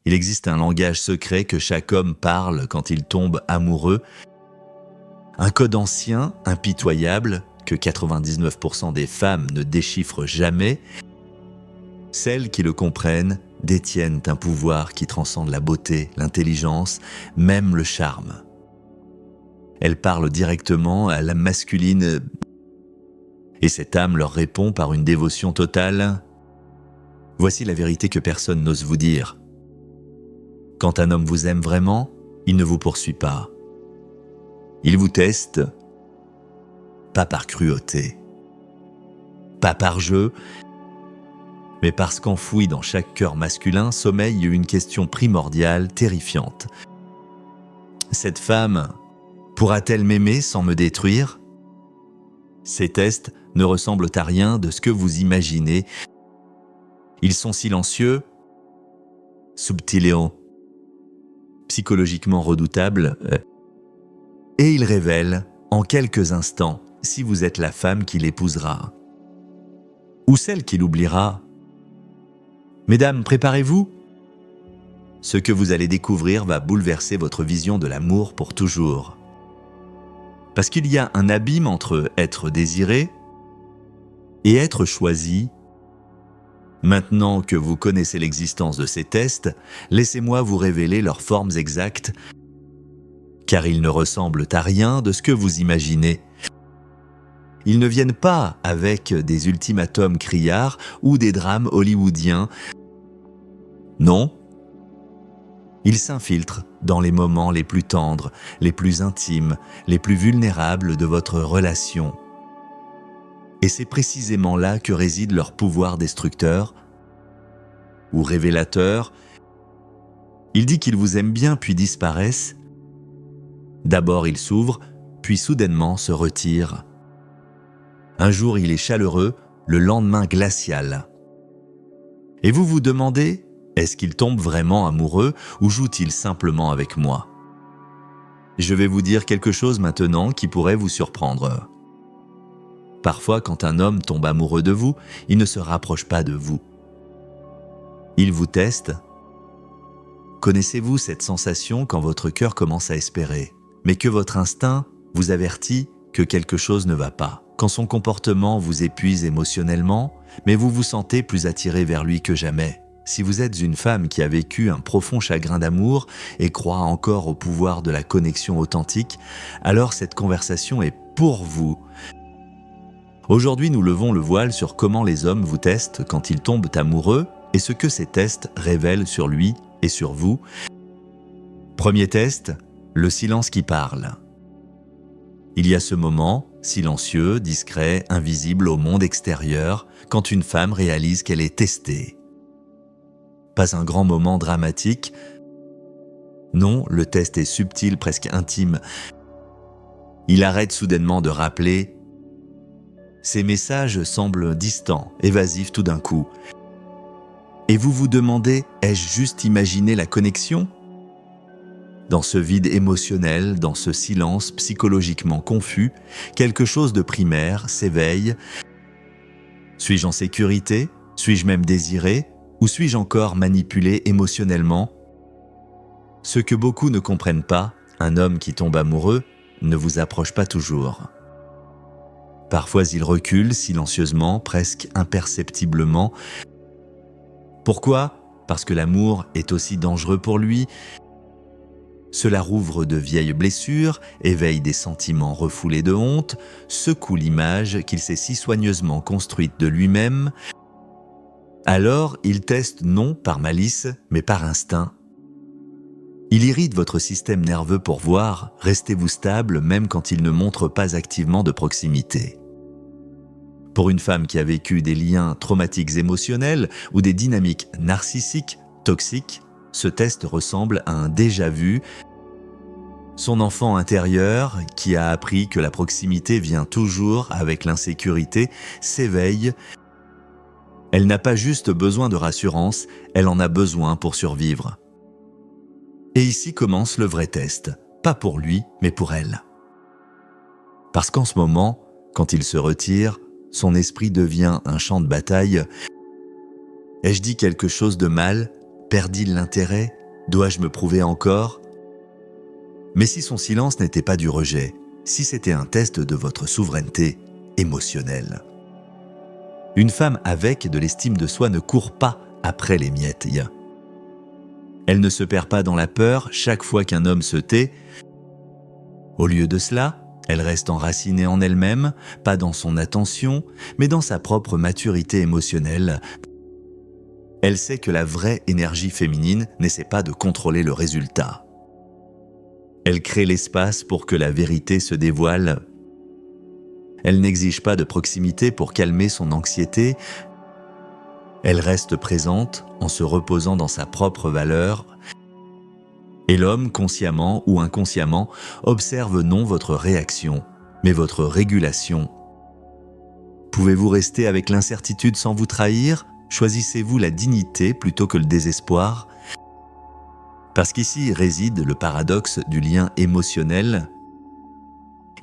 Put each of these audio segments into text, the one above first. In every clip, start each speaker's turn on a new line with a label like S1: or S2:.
S1: Il existe un langage secret que chaque homme parle quand il tombe amoureux, un code ancien, impitoyable, que 99% des femmes ne déchiffrent jamais. Celles qui le comprennent détiennent un pouvoir qui transcende la beauté, l'intelligence, même le charme. Elles parlent directement à l'âme masculine et cette âme leur répond par une dévotion totale. Voici la vérité que personne n'ose vous dire. Quand un homme vous aime vraiment, il ne vous poursuit pas. Il vous teste, pas par cruauté, pas par jeu, mais parce qu'enfouie dans chaque cœur masculin sommeille une question primordiale, terrifiante. Cette femme pourra-t-elle m'aimer sans me détruire ? Ces tests ne ressemblent à rien de ce que vous imaginez. Ils sont silencieux, subtiléons, psychologiquement redoutables, et ils révèlent, en quelques instants, si vous êtes la femme qui l'épousera, ou celle qui l'oubliera. Mesdames, préparez-vous. Ce que vous allez découvrir va bouleverser votre vision de l'amour pour toujours. Parce qu'il y a un abîme entre être désiré et être choisi. Maintenant que vous connaissez l'existence de ces tests, laissez-moi vous révéler leurs formes exactes, car ils ne ressemblent à rien de ce que vous imaginez. Ils ne viennent pas avec des ultimatums criards ou des drames hollywoodiens. Non. Ils s'infiltrent dans les moments les plus tendres, les plus intimes, les plus vulnérables de votre relation. Et c'est précisément là que réside leur pouvoir destructeur ou révélateur. Il dit qu'ils vous aiment bien puis disparaissent. D'abord il s'ouvre, puis soudainement se retire. Un jour il est chaleureux, le lendemain glacial. Et vous vous demandez, est-ce qu'il tombe vraiment amoureux ou joue-t-il simplement avec moi ? Je vais vous dire quelque chose maintenant qui pourrait vous surprendre. Parfois, quand un homme tombe amoureux de vous, il ne se rapproche pas de vous. Il vous teste. Connaissez-vous cette sensation quand votre cœur commence à espérer, mais que votre instinct vous avertit que quelque chose ne va pas ? Quand son comportement vous épuise émotionnellement, mais vous vous sentez plus attiré vers lui que jamais. Si vous êtes une femme qui a vécu un profond chagrin d'amour et croit encore au pouvoir de la connexion authentique, alors cette conversation est pour vous. Aujourd'hui, nous levons le voile sur comment les hommes vous testent quand ils tombent amoureux et ce que ces tests révèlent sur lui et sur vous. Premier test, le silence qui parle. Il y a ce moment, silencieux, discret, invisible au monde extérieur, quand une femme réalise qu'elle est testée. Pas un grand moment dramatique. Non, le test est subtil, presque intime. Il arrête soudainement de rappeler. Ces messages semblent distants, évasifs tout d'un coup. Et vous vous demandez, ai-je juste imaginé la connexion ? Dans ce vide émotionnel, dans ce silence psychologiquement confus, quelque chose de primaire s'éveille. Suis-je en sécurité ? Suis-je même désiré ? Ou suis-je encore manipulé émotionnellement ? Ce que beaucoup ne comprennent pas, un homme qui tombe amoureux ne vous approche pas toujours. Parfois il recule silencieusement, presque imperceptiblement. Pourquoi ? Parce que l'amour est aussi dangereux pour lui. Cela rouvre de vieilles blessures, éveille des sentiments refoulés de honte, secoue l'image qu'il s'est si soigneusement construite de lui-même. Alors, il teste non par malice, mais par instinct. Il irrite votre système nerveux pour voir, restez-vous stable même quand il ne montre pas activement de proximité. Pour une femme qui a vécu des liens traumatiques émotionnels ou des dynamiques narcissiques, toxiques, ce test ressemble à un déjà-vu. Son enfant intérieur, qui a appris que la proximité vient toujours avec l'insécurité, s'éveille. Elle n'a pas juste besoin de rassurance, elle en a besoin pour survivre. Et ici commence le vrai test, pas pour lui, mais pour elle. Parce qu'en ce moment, quand il se retire, son esprit devient un champ de bataille. Ai-je dit quelque chose de mal ? Perd-il l'intérêt? Dois-je me prouver encore? Mais si son silence n'était pas du rejet, si c'était un test de votre souveraineté émotionnelle. Une femme avec de l'estime de soi ne court pas après les miettes. Elle ne se perd pas dans la peur chaque fois qu'un homme se tait. Au lieu de cela, elle reste enracinée en elle-même, pas dans son attention, mais dans sa propre maturité émotionnelle. Elle sait que la vraie énergie féminine n'essaie pas de contrôler le résultat. Elle crée l'espace pour que la vérité se dévoile. Elle n'exige pas de proximité pour calmer son anxiété. Elle reste présente en se reposant dans sa propre valeur. Et l'homme, consciemment ou inconsciemment, observe non votre réaction, mais votre régulation. Pouvez-vous rester avec l'incertitude sans vous trahir? Choisissez-vous la dignité plutôt que le désespoir? Parce qu'ici réside le paradoxe du lien émotionnel.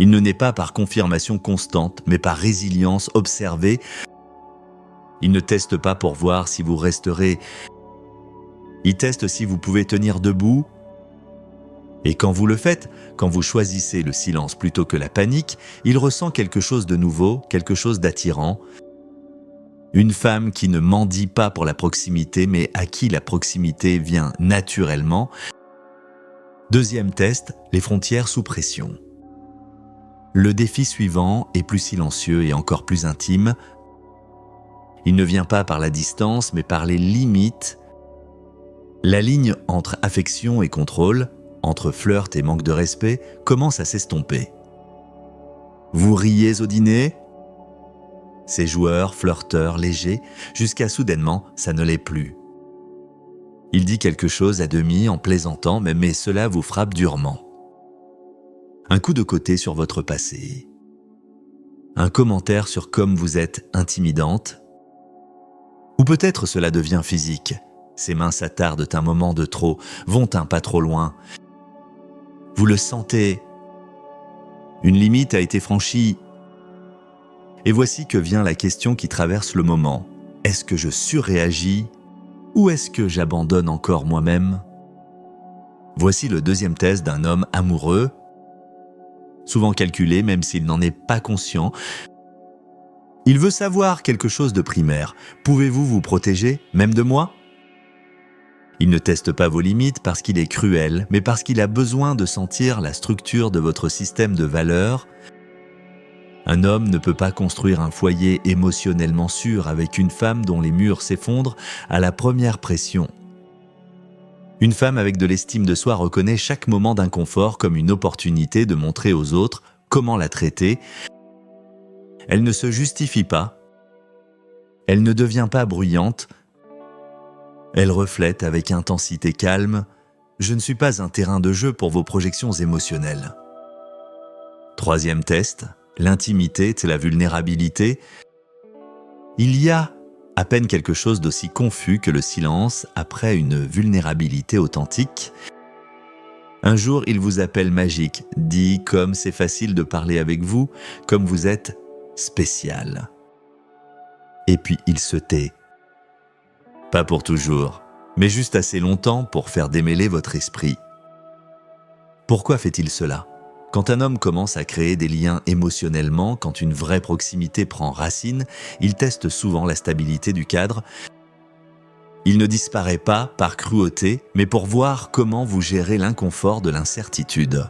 S1: Il ne naît pas par confirmation constante, mais par résilience observée. Il ne teste pas pour voir si vous resterez. Il teste si vous pouvez tenir debout. Et quand vous le faites, quand vous choisissez le silence plutôt que la panique, il ressent quelque chose de nouveau, quelque chose d'attirant. Une femme qui ne mendie pas pour la proximité, mais à qui la proximité vient naturellement. Deuxième test, les frontières sous pression. Le défi suivant est plus silencieux et encore plus intime. Il ne vient pas par la distance, mais par les limites. La ligne entre affection et contrôle, entre flirt et manque de respect, commence à s'estomper. Vous riez au dîner? C'est joueur, flirteur, léger, jusqu'à soudainement, ça ne l'est plus. Il dit quelque chose à demi en plaisantant, mais cela vous frappe durement. Un coup de côté sur votre passé. Un commentaire sur comme vous êtes intimidante. Ou peut-être cela devient physique. Ses mains s'attardent un moment de trop, vont un pas trop loin. Vous le sentez. Une limite a été franchie. Et voici que vient la question qui traverse le moment. Est-ce que je surréagis ou est-ce que j'abandonne encore moi-même? Voici le deuxième test d'un homme amoureux, souvent calculé même s'il n'en est pas conscient. Il veut savoir quelque chose de primaire. Pouvez-vous vous protéger, même de moi? Il ne teste pas vos limites parce qu'il est cruel, mais parce qu'il a besoin de sentir la structure de votre système de valeurs. Un homme ne peut pas construire un foyer émotionnellement sûr avec une femme dont les murs s'effondrent à la première pression. Une femme avec de l'estime de soi reconnaît chaque moment d'inconfort comme une opportunité de montrer aux autres comment la traiter. Elle ne se justifie pas. Elle ne devient pas bruyante. Elle reflète avec intensité calme « Je ne suis pas un terrain de jeu pour vos projections émotionnelles ». Troisième test. L'intimité, c'est la vulnérabilité. Il y a à peine quelque chose d'aussi confus que le silence après une vulnérabilité authentique. Un jour, il vous appelle magique, dit comme c'est facile de parler avec vous, comme vous êtes spécial. Et puis il se tait. Pas pour toujours, mais juste assez longtemps pour faire démêler votre esprit. Pourquoi fait-il cela ? Quand un homme commence à créer des liens émotionnellement, quand une vraie proximité prend racine, il teste souvent la stabilité du cadre. Il ne disparaît pas par cruauté, mais pour voir comment vous gérez l'inconfort de l'incertitude.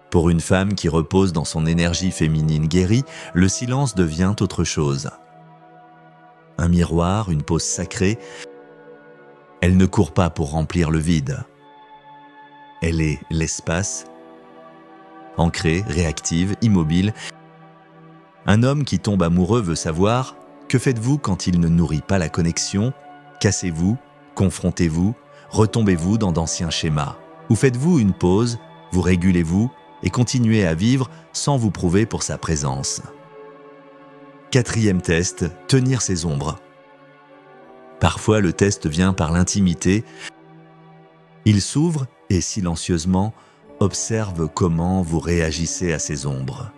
S1: Pour une femme qui repose dans son énergie féminine guérie, le silence devient autre chose. Un miroir, une pause sacrée. Elle ne court pas pour remplir le vide. Elle est l'espace, ancrée, réactive, immobile. Un homme qui tombe amoureux veut savoir « Que faites-vous quand il ne nourrit pas la connexion ? Cassez-vous, confrontez-vous, retombez-vous dans d'anciens schémas. Ou faites-vous une pause, vous régulez-vous et continuez à vivre sans vous prouver pour sa présence ?» Quatrième test, tenir ses ombres. Parfois, le test vient par l'intimité. Il s'ouvre et silencieusement observe comment vous réagissez à ces ombres.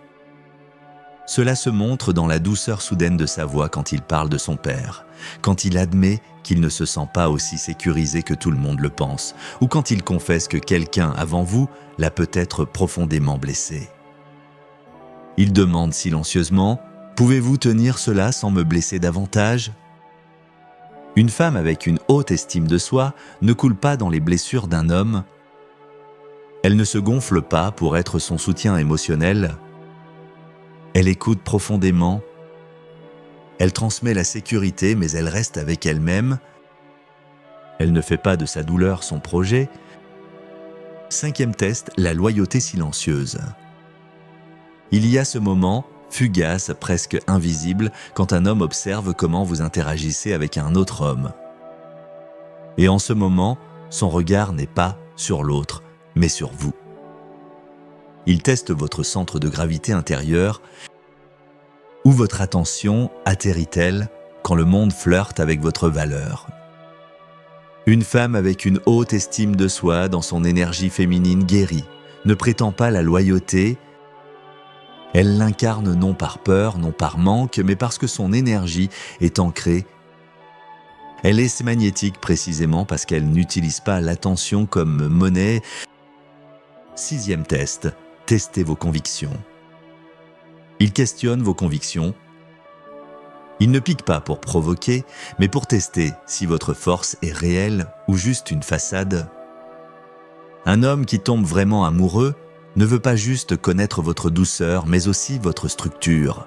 S1: Cela se montre dans la douceur soudaine de sa voix quand il parle de son père, quand il admet qu'il ne se sent pas aussi sécurisé que tout le monde le pense, ou quand il confesse que quelqu'un avant vous l'a peut-être profondément blessé. Il demande silencieusement « Pouvez-vous tenir cela sans me blesser davantage ?» Une femme avec une haute estime de soi ne coule pas dans les blessures d'un homme. Elle ne se gonfle pas pour être son soutien émotionnel. Elle écoute profondément. Elle transmet la sécurité, mais elle reste avec elle-même. Elle ne fait pas de sa douleur son projet. 5e test, la loyauté silencieuse. Il y a ce moment, fugace, presque invisible, quand un homme observe comment vous interagissez avec un autre homme. Et en ce moment, son regard n'est pas sur l'autre, mais sur vous. Il teste votre centre de gravité intérieur. Où votre attention atterrit-elle quand le monde flirte avec votre valeur? Une femme avec une haute estime de soi dans son énergie féminine guérie ne prétend pas la loyauté. Elle l'incarne non par peur, non par manque, mais parce que son énergie est ancrée. Elle est magnétique précisément parce qu'elle n'utilise pas l'attention comme monnaie. 6e test, testez vos convictions. Il questionne vos convictions. Il ne pique pas pour provoquer, mais pour tester si votre force est réelle ou juste une façade. Un homme qui tombe vraiment amoureux ne veut pas juste connaître votre douceur, mais aussi votre structure.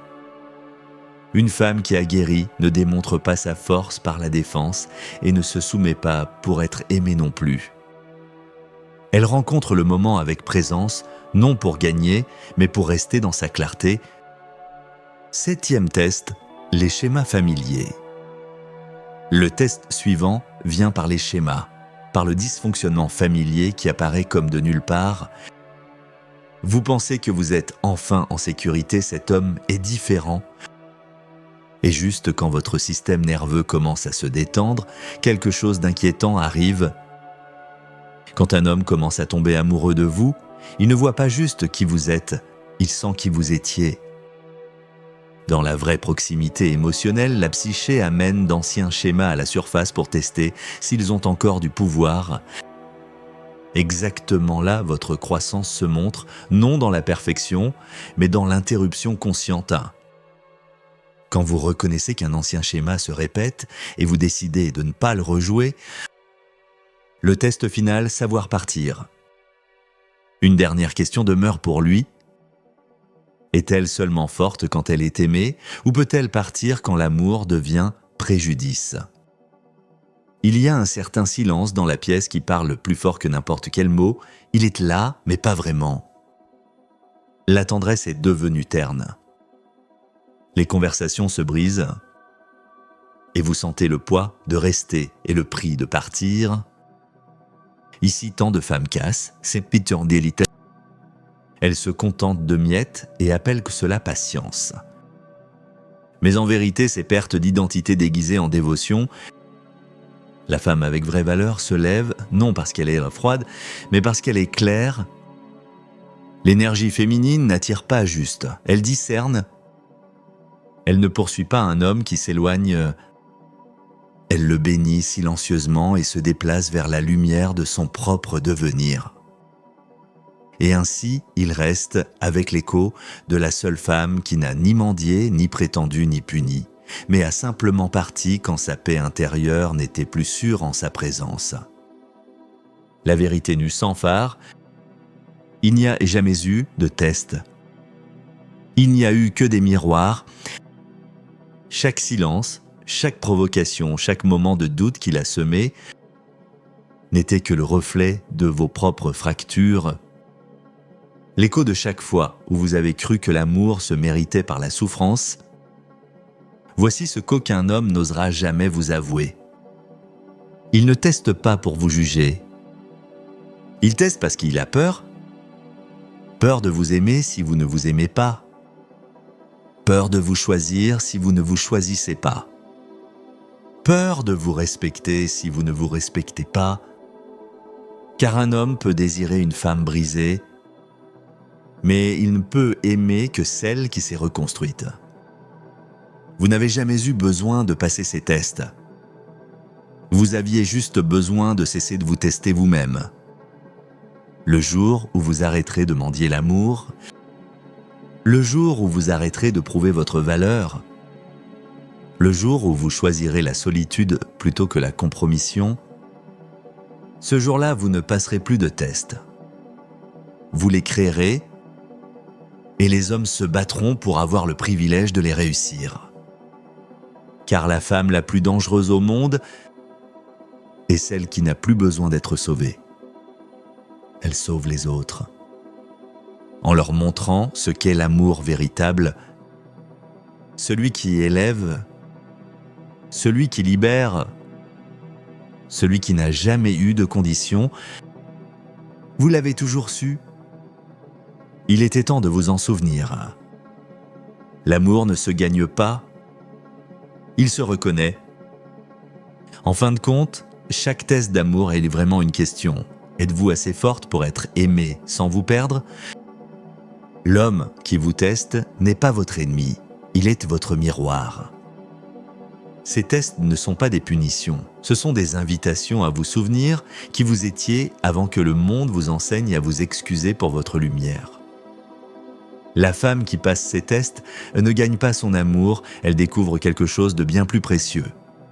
S1: Une femme qui a guéri ne démontre pas sa force par la défense et ne se soumet pas pour être aimée non plus. Elle rencontre le moment avec présence, non pour gagner, mais pour rester dans sa clarté. 7e test, les schémas familiers. Le test suivant vient par les schémas, par le dysfonctionnement familier qui apparaît comme de nulle part. Vous pensez que vous êtes enfin en sécurité, cet homme est différent. Et juste quand votre système nerveux commence à se détendre, quelque chose d'inquiétant arrive. Quand un homme commence à tomber amoureux de vous, il ne voit pas juste qui vous êtes, il sent qui vous étiez. Dans la vraie proximité émotionnelle, la psyché amène d'anciens schémas à la surface pour tester s'ils ont encore du pouvoir. Exactement là, votre croissance se montre, non dans la perfection, mais dans l'interruption consciente. Quand vous reconnaissez qu'un ancien schéma se répète et vous décidez de ne pas le rejouer, le test final, savoir partir. Une dernière question demeure pour lui. Est-elle seulement forte quand elle est aimée, ou peut-elle partir quand l'amour devient préjudice? Il y a un certain silence dans la pièce qui parle plus fort que n'importe quel mot. Il est là, mais pas vraiment. La tendresse est devenue terne. Les conversations se brisent et vous sentez le poids de rester et le prix de partir. Ici, tant de femmes cassent, c'est pittordelité. Elles se contentent de miettes et appellent cela patience. Mais en vérité, ces pertes d'identité déguisées en dévotion, la femme avec vraie valeur se lève, non parce qu'elle est froide, mais parce qu'elle est claire. L'énergie féminine n'attire pas juste, elle discerne. Elle ne poursuit pas un homme qui s'éloigne. Elle le bénit silencieusement et se déplace vers la lumière de son propre devenir. Et ainsi, il reste avec l'écho de la seule femme qui n'a ni mendié, ni prétendu, ni puni, mais a simplement parti quand sa paix intérieure n'était plus sûre en sa présence. La vérité nue sans phare, il n'y a jamais eu de test. Il n'y a eu que des miroirs. Chaque silence, chaque provocation, chaque moment de doute qu'il a semé n'était que le reflet de vos propres fractures. L'écho de chaque fois où vous avez cru que l'amour se méritait par la souffrance. Voici ce qu'aucun homme n'osera jamais vous avouer. Il ne teste pas pour vous juger. Il teste parce qu'il a peur. Peur de vous aimer si vous ne vous aimez pas. Peur de vous choisir si vous ne vous choisissez pas. Peur de vous respecter si vous ne vous respectez pas. Car un homme peut désirer une femme brisée, mais il ne peut aimer que celle qui s'est reconstruite. Vous n'avez jamais eu besoin de passer ces tests. Vous aviez juste besoin de cesser de vous tester vous-même. Le jour où vous arrêterez de mendier l'amour, le jour où vous arrêterez de prouver votre valeur, le jour où vous choisirez la solitude plutôt que la compromission, ce jour-là, vous ne passerez plus de tests. Vous les créerez et les hommes se battront pour avoir le privilège de les réussir. Car la femme la plus dangereuse au monde est celle qui n'a plus besoin d'être sauvée. Elle sauve les autres. En leur montrant ce qu'est l'amour véritable, celui qui élève, celui qui libère, celui qui n'a jamais eu de conditions. Vous l'avez toujours su. Il était temps de vous en souvenir. L'amour ne se gagne pas, il se reconnaît. En fin de compte, chaque test d'amour est vraiment une question. Êtes-vous assez forte pour être aimée sans vous perdre ? L'homme qui vous teste n'est pas votre ennemi, il est votre miroir. Ces tests ne sont pas des punitions, ce sont des invitations à vous souvenir qui vous étiez avant que le monde vous enseigne à vous excuser pour votre lumière. La femme qui passe ces tests ne gagne pas son amour, elle découvre quelque chose de bien plus précieux.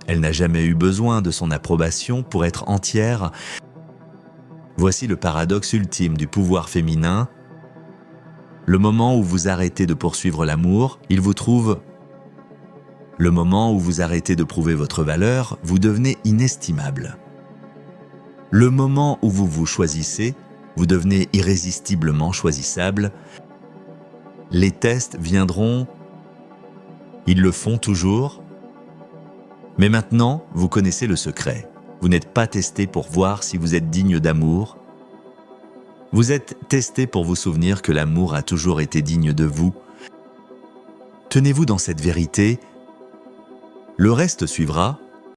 S1: Elle n'a jamais eu besoin de son approbation pour être entière. Voici le paradoxe ultime du pouvoir féminin. Le moment où vous arrêtez de poursuivre l'amour, il vous trouve. Le moment où vous arrêtez de prouver votre valeur, vous devenez inestimable. Le moment où vous vous choisissez, vous devenez irrésistiblement choisissable. Les tests viendront, ils le font toujours. Mais maintenant, vous connaissez le secret. Vous n'êtes pas testé pour voir si vous êtes digne d'amour. Vous êtes testé pour vous souvenir que l'amour a toujours été digne de vous. Tenez-vous dans cette vérité. Le reste suivra.